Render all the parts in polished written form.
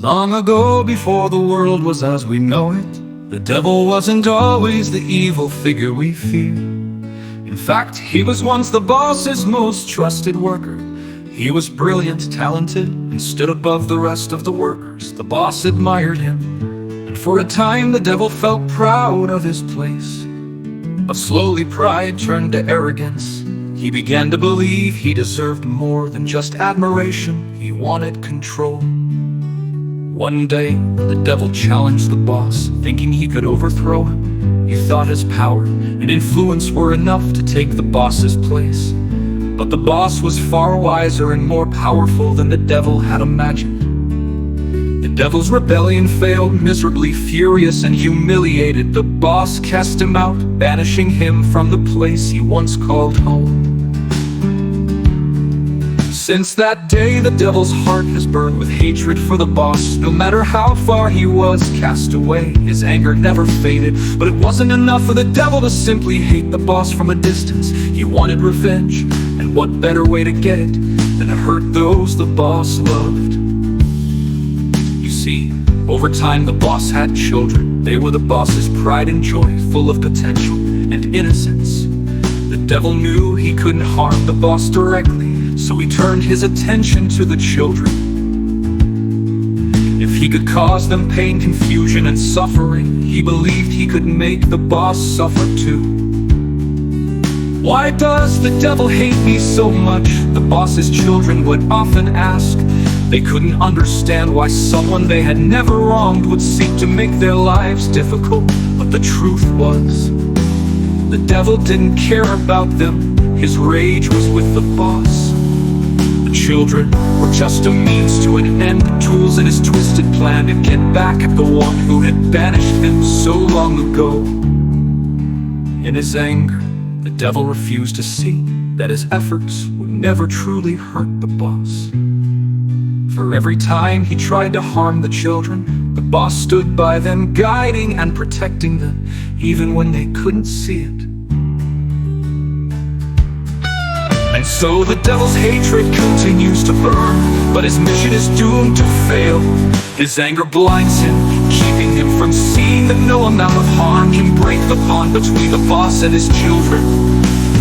Long ago, before the world was as we know it, the devil wasn't always the evil figure we fear. In fact, he was once the boss's most trusted worker. He was brilliant, talented, and stood above the rest of the workers. The boss admired him, and for a time the devil felt proud of his place. But slowly pride turned to arrogance. He began to believe he deserved more than just admiration. He wanted control. One day, the devil challenged the boss, thinking he could overthrow him. He thought his power and influence were enough to take the boss's place. But the boss was far wiser and more powerful than the devil had imagined. The devil's rebellion failed miserably. Furious and humiliated, the boss cast him out, banishing him from the place he once called home. Since that day, the devil's heart has burned with hatred for the boss. No matter how far he was cast away, his anger never faded. But it wasn't enough for the devil to simply hate the boss from a distance. He wanted revenge, and what better way to get it than to hurt those the boss loved? You see, over time the boss had children. They were the boss's pride and joy, full of potential and innocence. The devil knew he couldn't harm the boss directly, so he turned his attention to the children. If he could cause them pain, confusion, and suffering, he believed he could make the boss suffer too. Why does the devil hate me so much? The boss's children would often ask. They couldn't understand why someone they had never wronged would seek to make their lives difficult. But the truth was, the devil didn't care about them. His rage was with the boss. Children were just a means to an end, tools in his twisted plan to get back at the one who had banished him so long ago. In his anger, the devil refused to see that his efforts would never truly hurt the boss. For every time he tried to harm the children, the boss stood by them, guiding and protecting them, even when they couldn't see it. And so the devil's hatred continues to burn, but his mission is doomed to fail. His anger blinds him, keeping him from seeing that no amount of harm can break the bond between the boss and his children.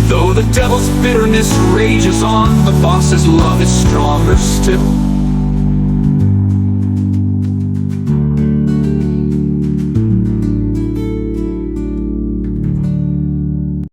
Though the devil's bitterness rages on, the boss's love is stronger still.